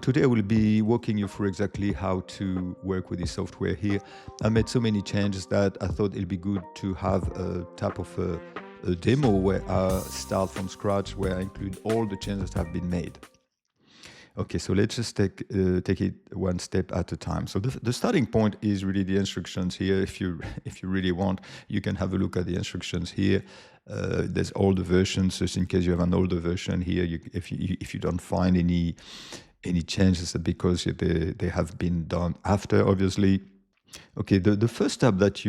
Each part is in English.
Today I will be walking you through exactly how to work with this software here. I made so many changes that I thought it'd be good to have a type of a demo where I start from scratch, where I include all the changes that have been made. Okay, so let's just take it one step at a time. So the starting point is really the instructions here. If you really want, you can have a look at the instructions here. There's all the versions, just in case you have an older version here. If you don't find any changes, because they have been done after, obviously. Okay, the first tab that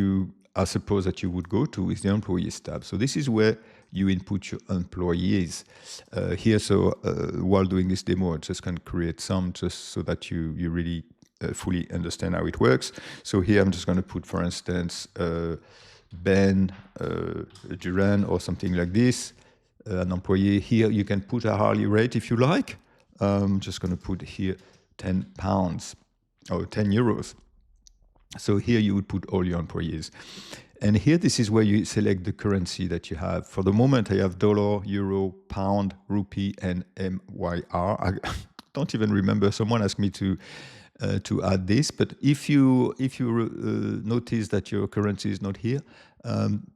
I suppose that you would go to is the employees tab. So this is where you input your employees here. So while doing this demo, I'm just going to create some just so that you really fully understand how it works. So here I'm just going to put, for instance, Ben Duran or something like this, an employee. Here you can put a hourly rate if you like. I'm just going to put here £10 or €10. So here you would put all your employees. And here, this is where you select the currency that you have. For the moment, I have dollar, euro, pound, rupee, and MYR. I don't even remember. Someone asked me to add this. But if you notice that your currency is not here,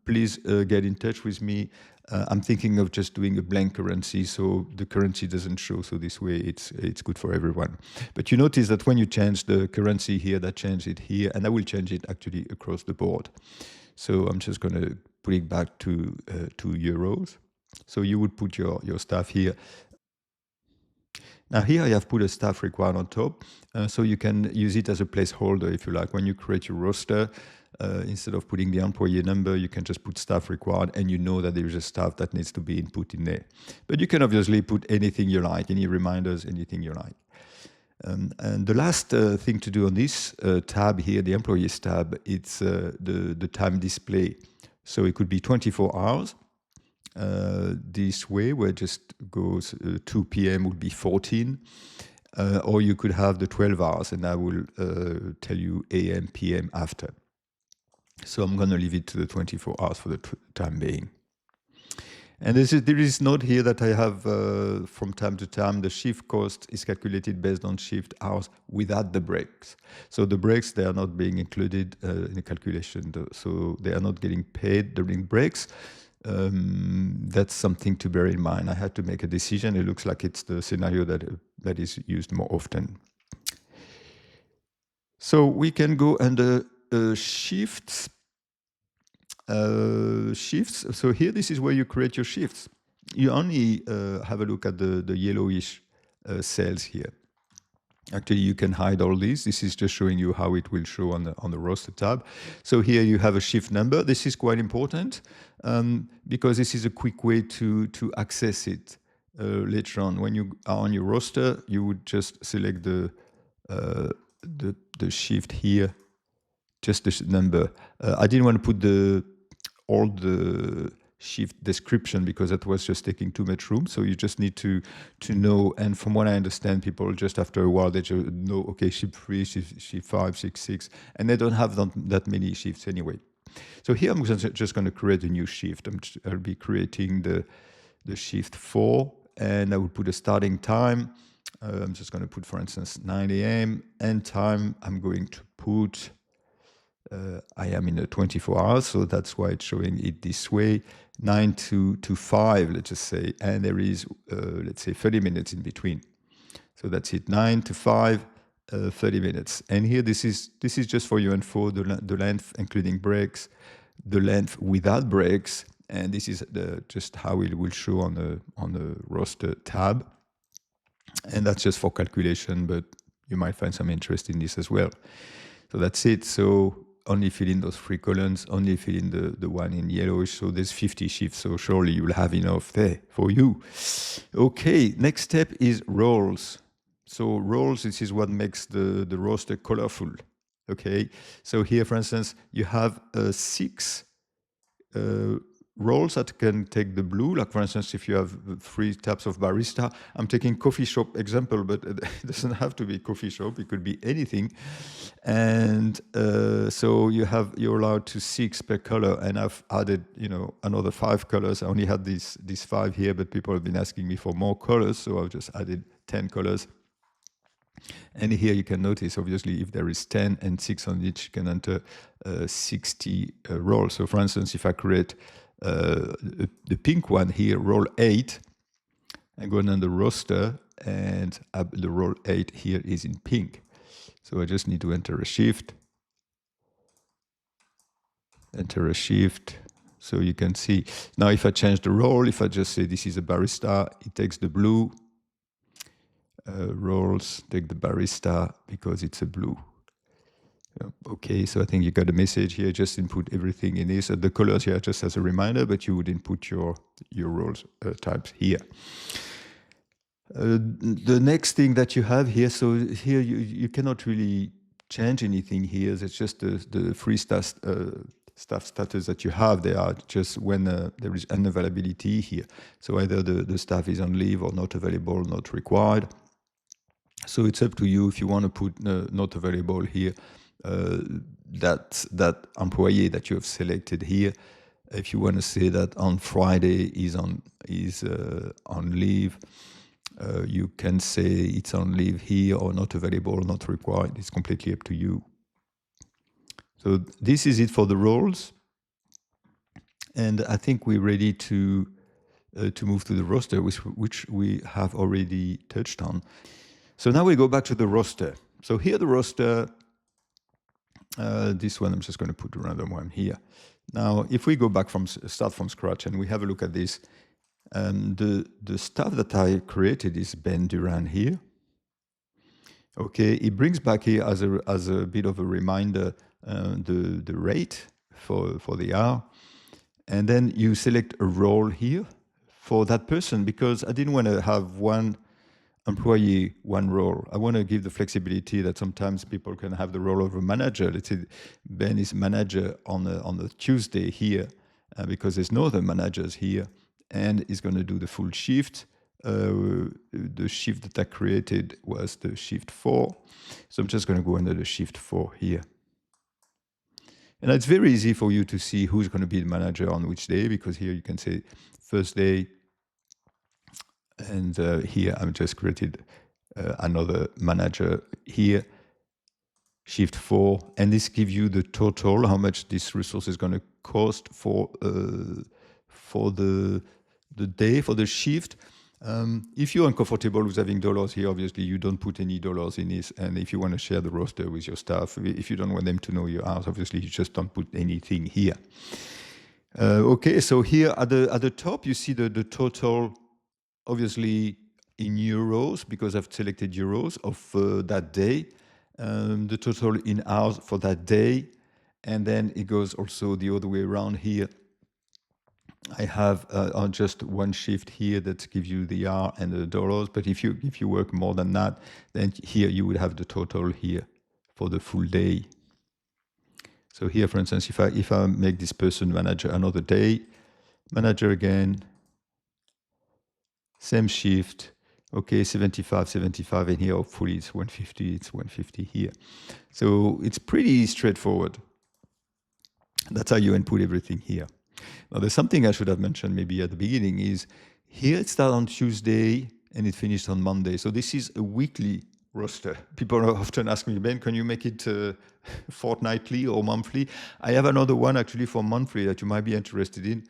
please get in touch with me. I'm thinking of just doing a blank currency, so the currency doesn't show. So this way, it's good for everyone. But you notice that when you change the currency here, that changes it here, and I will change it actually across the board. So I'm just going to put it back to euros. So you would put your staff here. Now here I have put a staff required on top, so you can use it as a placeholder if you like. When you create your roster, instead of putting the employee number, you can just put staff required, and you know that there is a staff that needs to be input in there. But you can obviously put anything you like, any reminders, anything you like. And the last thing to do on this tab here, the employees tab, it's the time display. So it could be 24 hours. This way, where it just goes 2 p.m. would be 14. Or you could have the 12 hours, and I will tell you AM, PM after. So I'm going to leave it to the 24 hours for the time being. And there is note here that I have from time to time, the shift cost is calculated based on shift hours without the breaks. So the breaks, they are not being included in the calculation. So they are not getting paid during breaks. That's something to bear in mind. I had to make a decision. It looks like it's the scenario that is used more often. So we can go under shifts. Shifts. So here, this is where you create your shifts. You only have a look at the yellowish cells here. Actually, you can hide all these. This is just showing you how it will show on the roster tab. So here you have a shift number. This is quite important because this is a quick way to access it later on. When you are on your roster, you would just select the shift here, just the number. I didn't want to put all the shift description because that was just taking too much room. So you just need to know. And from what I understand, people just after a while, they just know, okay, shift 3, shift 5, shift 6, and they don't have that many shifts anyway. So here I'm just going to create a new shift. I'll be creating the shift 4, and I will put a starting time. I'm just going to put, for instance, 9 a.m. End time, I'm going to put I am in the 24 hours, so that's why it's showing it this way, 9 to 5, let's just say, and there is, let's say, 30 minutes in between. So that's it, 9 to 5, 30 minutes. And here, this is just for your info, the length, including breaks, the length without breaks, and this is just how it will show on the roster tab. And that's just for calculation, but you might find some interest in this as well. So that's it. So only fill in those 3 columns, only fill in the one in yellowish. So there's 50 shifts, so surely you'll have enough there for you. Okay, next step is roles. So roles, this is what makes the roster colorful. Okay, so here, for instance, you have 6 roles that can take the blue. Like, for instance, if you have 3 types of barista, I'm taking coffee shop example, but it doesn't have to be coffee shop. It could be anything. And so you're allowed to 6 per color, and I've added, another 5 colors. I only had these 5 here, but people have been asking me for more colors, so I've just added 10 colors. And here you can notice, obviously, if there is 10 and 6 on each, you can enter 60 roles. So for instance, if I create the pink one here, role 8, I go on the roster, and the role 8 here is in pink. So I just need to enter a shift, so you can see. Now if I change the role, if I just say this is a barista, it takes the blue roles, take the barista because it's a blue. Okay, so I think you got a message here. Just input everything in this. The colors here just as a reminder, but you would input your roles types here. The next thing that you have here, so here you cannot really change anything here. It's just the free staff status that you have. They are just when there is unavailability here. So either the staff is on leave or not available, not required. So it's up to you if you want to put not available here, that employee that you have selected here. If you want to say that on Friday is on leave, you can say it's on leave here or not available, not required. It's completely up to you. So this is it for the roles. And I think we're ready to move to the roster, which we have already touched on. So now we go back to the roster. So here the roster, this one, I'm just going to put a random one here. Now, if we go back start from scratch and we have a look at this, the stuff that I created is 𝙀𝙩𝙨 here. Okay, it brings back here as a bit of a reminder the rate for the hour, and then you select a role here for that person, because I didn't want to have one employee, one role. I want to give the flexibility that sometimes people can have the role of a manager. Let's say Ben is manager on the Tuesday here, because there's no other managers here, and is going to do the full shift. The shift that I created was the shift 4. So I'm just going to go under the shift 4 here. And it's very easy for you to see who's going to be the manager on which day, because here you can say first day, and here I've just created another manager here, shift 4, and this gives you the total, how much this resource is going to cost for the day, for the shift. If you're uncomfortable with having dollars here, obviously you don't put any dollars in this. And if you want to share the roster with your staff, if you don't want them to know your hours, obviously you just don't put anything here. Okay, so here at the top, you see the total, obviously in euros, because I've selected euros of that day, the total in hours for that day. And then it goes also the other way around here. I have on just one shift here that gives you the hour and the dollars. But if you work more than that, then here you would have the total here for the full day. So here, for instance, if I make this person manager another day, manager again, same shift, okay, 75, and here hopefully it's 150. It's 150 here. So it's pretty straightforward. That's how you input everything here. Now, there's something I should have mentioned maybe at the beginning is here it starts on Tuesday and it finished on Monday. So this is a weekly roster. People often ask me, Ben, can you make it fortnightly or monthly? I have another one actually for monthly that you might be interested in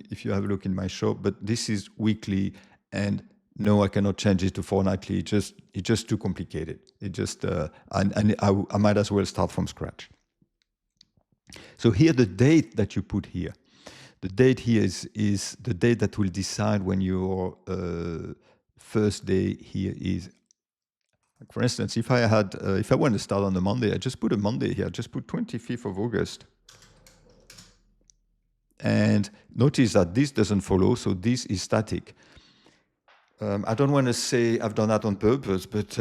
if you have a look in my shop. But this is weekly, and no, I cannot change it to fortnightly. It's just too complicated. I might as well start from scratch. So here, the date that you put here, the date here is the date that will decide when your first day here is. Like for instance, if I want to start on a Monday, I just put a Monday here. I just put 25th of August. And notice that this doesn't follow, so this is static. I don't want to say I've done that on purpose, but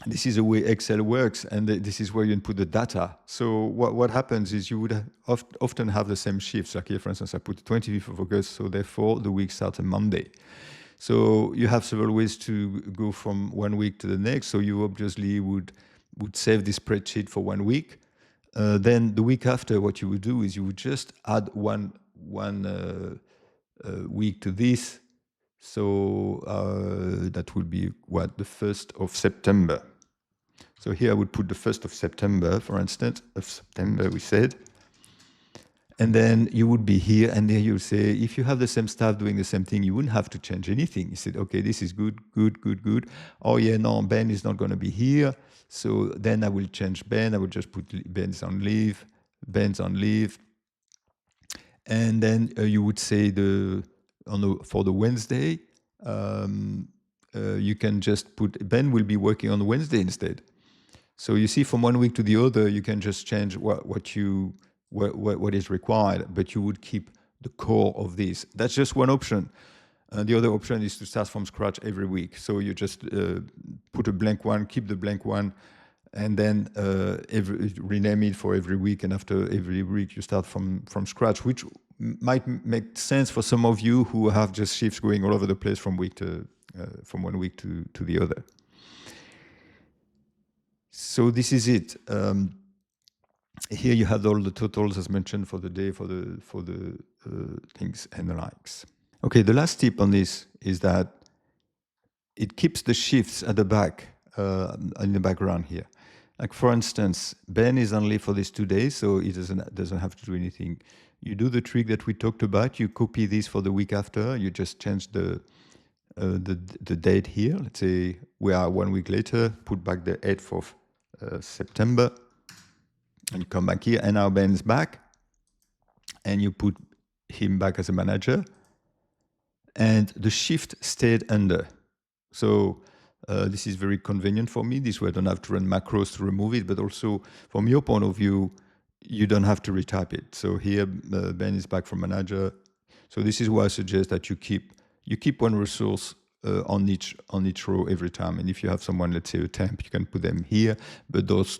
this is the way Excel works, and this is where you input the data. So what happens is you would often have the same shifts. Like here, for instance, I put the 25th of August, so therefore the week starts on Monday. So you have several ways to go from one week to the next. So you obviously would save this spreadsheet for 1 week. Then the week after, what you would do is you would just add one week to this. So that will be what, the 1st of September. So here I would put the 1st of September, for instance, of September we said. And then you would be here, and then you say, if you have the same staff doing the same thing, you wouldn't have to change anything. You said, okay, this is good, good, good, good. Oh yeah, no, Ben is not going to be here. So then I will change Ben. I will just put Ben's on leave, Ben's on leave. And then you would say for the Wednesday, you can just put Ben will be working on Wednesday instead. So you see, from one week to the other, you can just change what is required, but you would keep the core of this. That's just one option. The other option is to start from scratch every week. So you just put a blank one, keep the blank one, and then rename it for every week. And after every week, you start from scratch, which might make sense for some of you who have just shifts going all over the place from one week to the other. So this is it. Here you have all the totals as mentioned for the day, for the things and the likes. Okay, the last tip on this is that it keeps the shifts at the back, in the background here. Like for instance, Ben is only for these 2 days, so he doesn't have to do anything. You do the trick that we talked about. You copy this for the week after. You just change the date here. Let's say we are 1 week later. Put back the 8th of September, and you come back here, and now Ben's back, and you put him back as a manager, and the shift stayed under. So this is very convenient for me. This way I don't have to run macros to remove it, but also from your point of view, you don't have to retype it. So here Ben is back from manager. So this is why I suggest that you keep one resource on each row every time. And if you have someone, let's say a temp, you can put them here, but those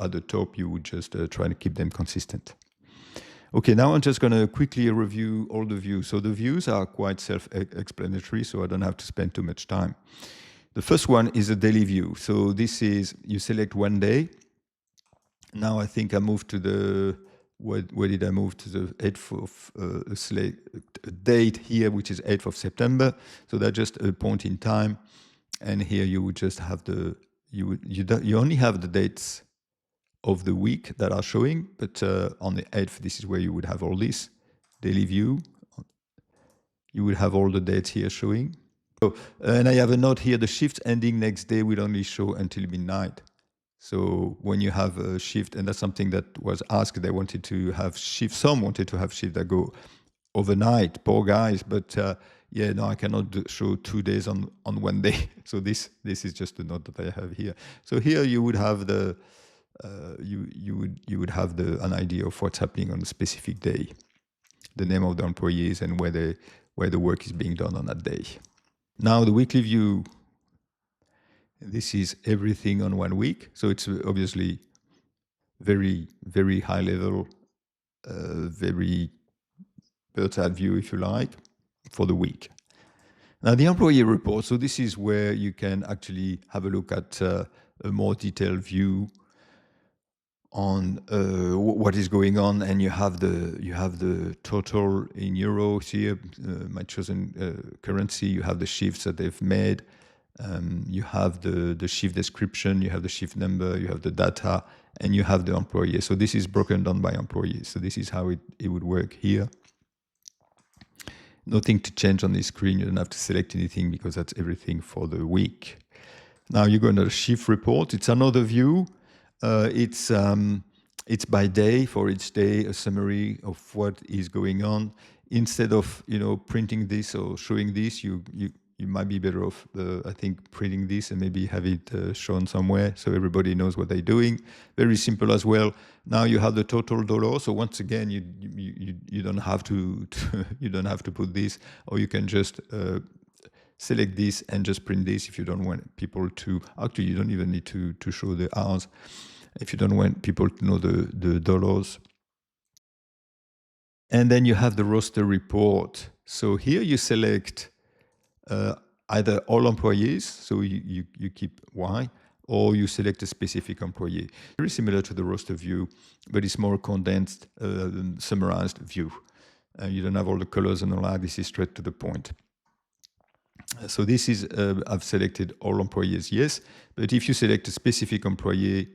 at the top, you would just try to keep them consistent. Okay, now I'm just going to quickly review all the views. So the views are quite self-explanatory, so I don't have to spend too much time. The first one is a daily view. So this is, you select one day. Now I think I moved to the, where did I move? To the 8th of, date here, which is 8th of September. So that's just a point in time. And here you would just have you only have the dates of the week that are showing, but on the 8th, this is where you would have all this daily view. You would have all the dates here showing. So, and I have a note here, the shift ending next day will only show until midnight. So when you have a shift, and that's something that was asked, they wanted to have shifts, some wanted to have shifts that go overnight, poor guys, but yeah, no, I cannot show 2 days on one day. So this is just the note that I have here. So here you would have the, you would have an idea of what's happening on a specific day, the name of the employees and where the work is being done on that day. Now the weekly view, this is everything on 1 week. So it's obviously very, very high level, very bird's eye view, if you like, for the week. Now the employee report, so this is where you can actually have a look at a more detailed view on what is going on, and you have the total in euros here, my chosen currency. You have the shifts that they've made. You have the shift description. You have the shift number. You have the data, and you have the employee. So this is broken down by employee. So this is how it would work here. Nothing to change on this screen. You don't have to select anything because that's everything for the week. Now you go into the shift report. It's another view. It's by day, for each day, a summary of what is going on. Instead of printing this or showing this, you might be better off, I think, printing this and maybe have it shown somewhere so everybody knows what they're doing. Very simple as well. Now you have the total dollar. So once again, you don't have to you don't have to put this, or you can just select this and just print this if you don't want people to. Actually, you don't even need to show the hours if you don't want people to know the dollars. And then you have the roster report. So here you select either all employees, so you keep Y, or you select a specific employee. Very similar to the roster view, but it's more condensed, summarized view. You don't have all the colors and all that. This is straight to the point. So this is, I've selected all employees, yes. But if you select a specific employee,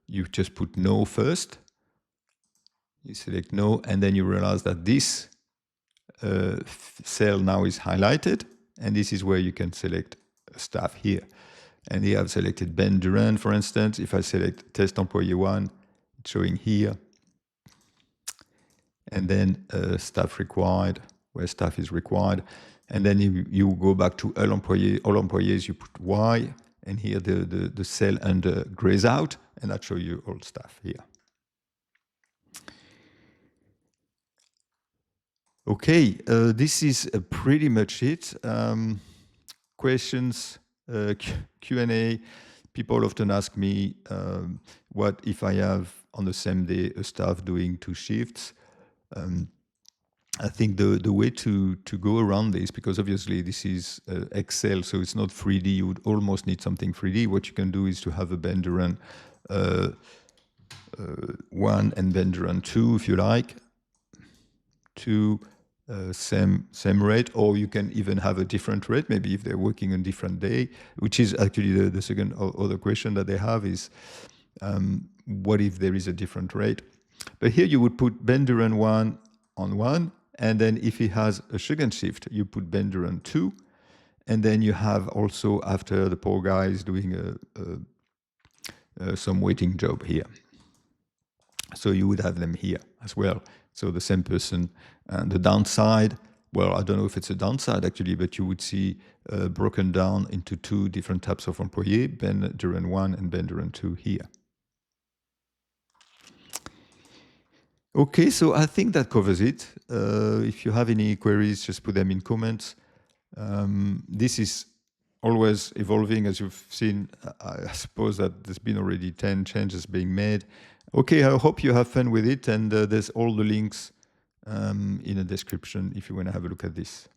you just put no first. You select no, and then you realize that this cell now is highlighted, and this is where you can select staff here. And here I've selected Ben Durand, for instance. If I select test employee 1, it's showing here. And then staff required, where staff is required. And then you go back to all employees, you put Y, and here the cell under grays out, and that shows you all staff here. Okay, this is pretty much it. Questions, Q&A. People often ask me, what if I have on the same day a staff doing 2 shifts? I think the way to go around this, because obviously this is Excel, so it's not 3D, you would almost need something 3D. What you can do is to have a Ben Durand 1 and Ben Durand 2, if you like. 2, same rate, or you can even have a different rate, maybe if they're working on different day, which is actually the second other question that they have is, what if there is a different rate? But here you would put Ben Durand 1 on 1, and then if he has a second shift, you put Ben Durand 2, and then you have also, after the poor guy is doing some waiting job here. So you would have them here as well. So the same person. And the downside, well, I don't know if it's a downside actually, but you would see broken down into 2 different types of employee, Ben Durand 1 and Ben Durand 2 here. Okay, so I think that covers it. If you have any queries, just put them in comments. This is always evolving, as you've seen. I suppose that there's been already 10 changes being made. Okay, I hope you have fun with it, and there's all the links in the description if you want to have a look at this.